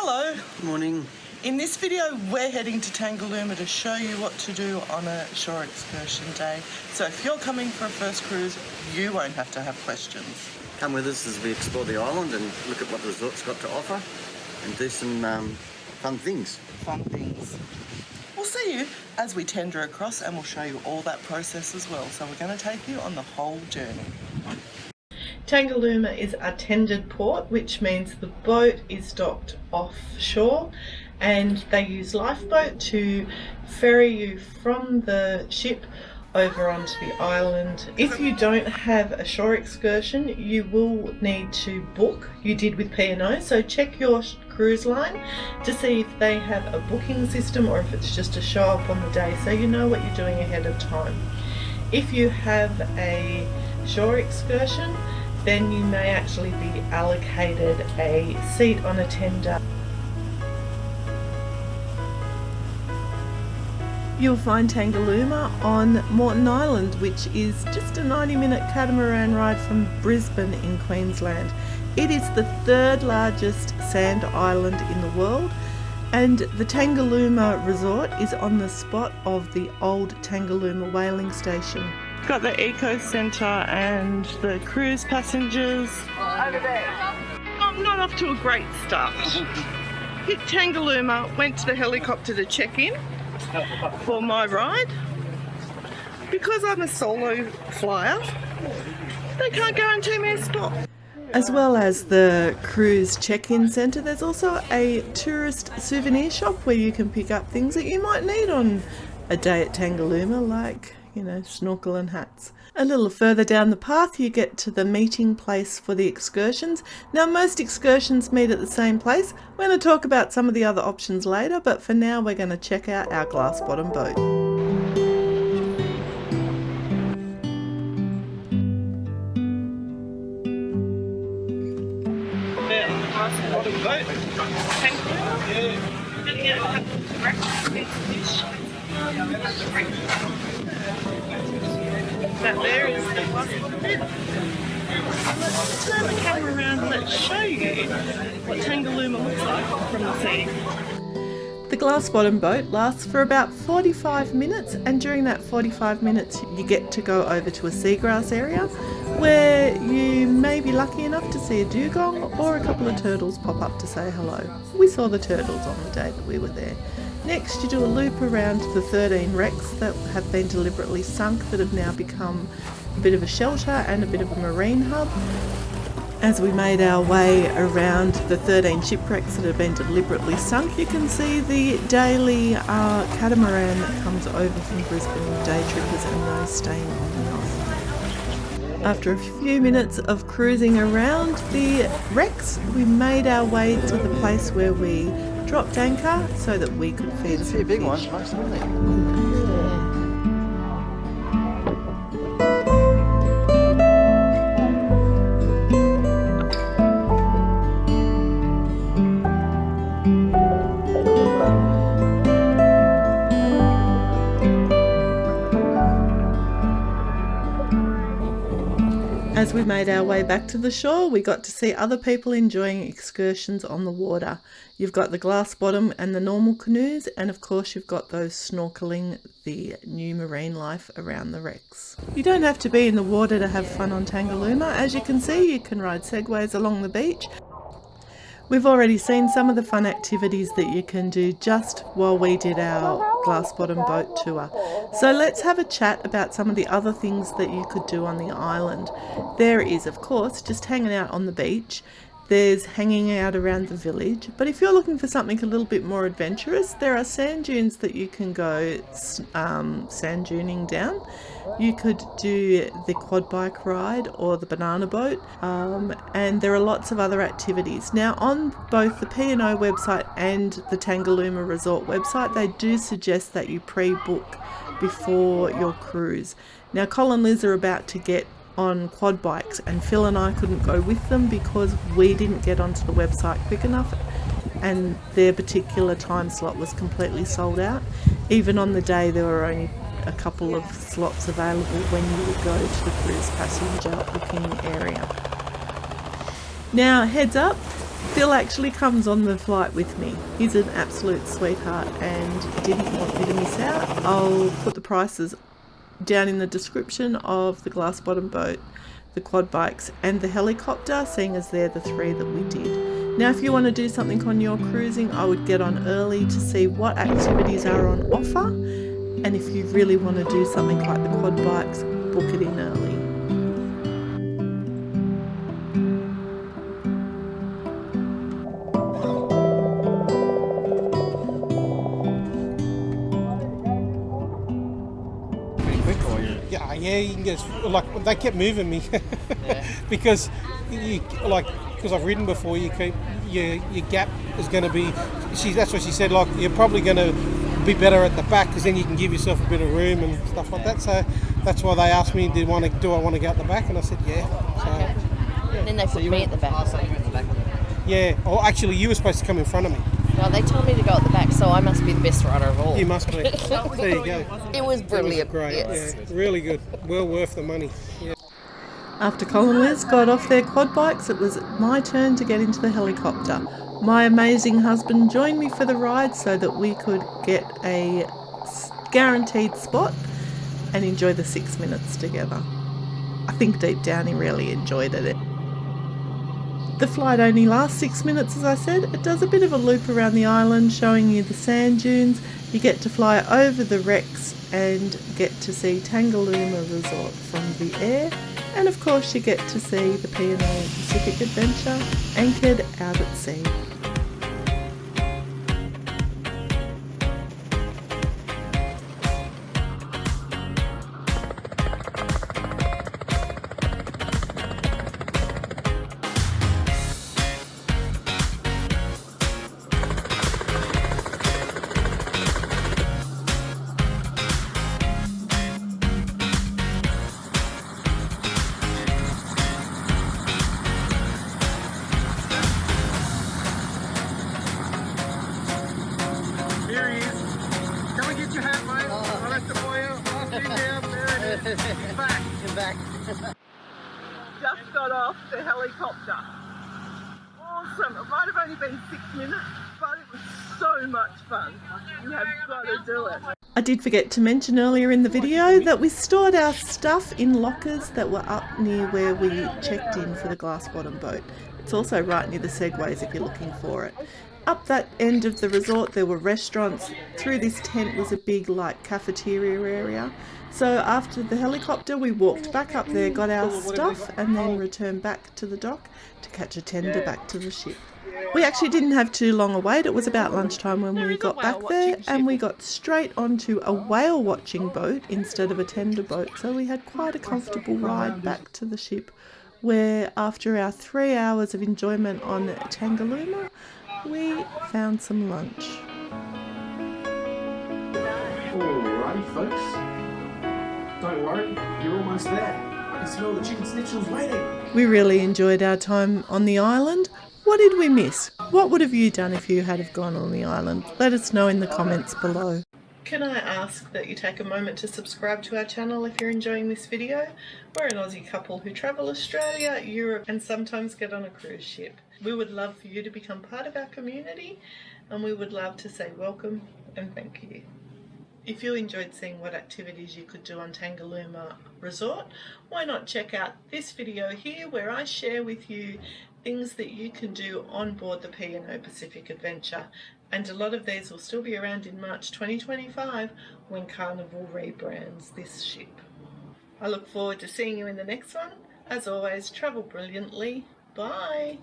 Hello. Morning. In this video we're heading to Tangalooma to show you what to do on a shore excursion day. So if you're coming for a first cruise, you won't have to have questions. Come with us as we explore the island and look at what the resort's got to offer and do some fun things. We'll see you as we tender across, and we'll show you all that process as well. So we're going to take you on the whole journey. Tangalooma is a tendered port, which means the boat is docked offshore and they use lifeboat to ferry you from the ship over onto the island. If you don't have a shore excursion, you will need to book. You did with P&O, so check your cruise line to see if they have a booking system or if it's just a show up on the day, so you know what you're doing ahead of time. If you have a shore excursion, then you may actually be allocated a seat on a tender. You'll find Tangalooma on Moreton Island, which is just a 90-minute catamaran ride from Brisbane in Queensland. It is the third largest sand island in the world, and the Tangalooma Resort is on the spot of the old Tangalooma whaling station. Got the eco centre and the cruise passengers. Over there. I'm not off to a great start. Hit Tangalooma, went to the helicopter to check in for my ride. Because I'm a solo flyer, they can't guarantee me a spot. As well as the cruise check-in centre, there's also a tourist souvenir shop where you can pick up things that you might need on a day at Tangalooma, like, you know, snorkel and hats. A little further down the path you get to the meeting place for the excursions. Now most excursions meet at the same place. We're going to talk about some of the other options later, but for now we're going to check out our glass bottom boat. Glass bottom boat. That there is the glass bottom bit. Let's turn the camera around and let's show you what Tangalooma looks like from the sea. The glass bottom boat lasts for about 45 minutes, and during that 45 minutes you get to go over to a seagrass area where you may be lucky enough to see a dugong or a couple of turtles pop up to say hello. We saw the turtles on the day that we were there. Next you do a loop around the 13 wrecks that have been deliberately sunk, that have now become a bit of a shelter and a bit of a marine hub. As we made our way around the 13 shipwrecks that have been deliberately sunk, you can see the daily catamaran that comes over from Brisbane with day trippers and those staying on the island. After a few minutes of cruising around the wrecks, we made our way to the place where we dropped anchor so that we could feed some big fish. ones, most of them. As we made our way back to the shore, we got to see other people enjoying excursions on the water. You've got the glass bottom and the normal canoes, and of course you've got those snorkeling the new marine life around the wrecks. You don't have to be in the water to have fun on Tangalooma. As you can see, you can ride segways along the beach. We've already seen some of the fun activities that you can do just while we did our glass bottom boat tour. So let's have a chat about some of the other things that you could do on the island. There is, of course, just hanging out on the beach. There's hanging out around the village. But if you're looking for something a little bit more adventurous, there are sand dunes that you can go sand duning down. You could do the quad bike ride or the banana boat, and there are lots of other activities. Now on both the P&O website and the Tangalooma Resort website, they do suggest that you pre-book before your cruise. Now Colin and Liz are about to get on quad bikes, and Phil and I couldn't go with them because we didn't get onto the website quick enough and their particular time slot was completely sold out. Even on the day there were only a couple of slots available when you would go to the cruise passenger booking area. Now heads up, Phil actually comes on the flight with me. He's an absolute sweetheart and didn't want me to miss out. I'll put the prices down in the description of the glass bottom boat, the quad bikes and the helicopter, seeing as they're the three that we did. Now if you want to do something on your cruising, I would get on early to see what activities are on offer, and if you really want to do something like the quad bikes, book it in early. Yeah, you can get, like, they kept moving me because I've ridden before. You keep your gap is going to be. That's what she said. Like, you're probably going to be better at the back because then you can give yourself a bit of room and stuff like that. So that's why they asked me, do I want to go at the back? And I said, yeah. So, yeah. And then they put me at the back. Yeah. Oh, actually, you were supposed to come in front of me. Well, they told me to go at the back, so I must be the best rider of all. You must be. There you go. It was brilliant. It was great. Yes. Yeah, really good. Well worth the money. Yeah. After Colin and Liz got off their quad bikes, it was my turn to get into the helicopter. My amazing husband joined me for the ride so that we could get a guaranteed spot and enjoy the 6 minutes together. I think deep down he really enjoyed it. The flight only lasts 6 minutes, as I said. It does a bit of a loop around the island, showing you the sand dunes. You get to fly over the wrecks and get to see Tangalooma Resort from the air. And of course you get to see the P&O Pacific Adventure anchored out at sea. Just got off the helicopter. Awesome. It might have only been 6 minutes, but it was so much fun. You have got to do it. I did forget to mention earlier in the video that we stored our stuff in lockers that were up near where we checked in for the glass bottom boat. It's also right near the segways if you're looking for it. Up that end of the resort there were restaurants. Through this tent was a big cafeteria area. So after the helicopter we walked back up there, got our stuff and then returned back to the dock to catch a tender back to the ship. We actually didn't have too long a wait. It was about lunchtime when we got back there, and we got straight onto a whale watching boat instead of a tender boat. So we had quite a comfortable ride back to the ship, where after our 3 hours of enjoyment on Tangalooma, we found some lunch. Alrighty folks, don't worry, you're almost there. I can smell the chicken schnitzel's waiting. We really enjoyed our time on the island. What did we miss? What would have you done if you had have gone on the island? Let us know in the comments below. Can I ask that you take a moment to subscribe to our channel if you're enjoying this video? We're an Aussie couple who travel Australia, Europe and sometimes get on a cruise ship. We would love for you to become part of our community, and we would love to say welcome and thank you. If you enjoyed seeing what activities you could do on Tangalooma Resort, why not check out this video here where I share with you things that you can do on board the P&O Pacific Adventure. And a lot of these will still be around in March 2025 when Carnival rebrands this ship. I look forward to seeing you in the next one. As always, travel brilliantly. Bye!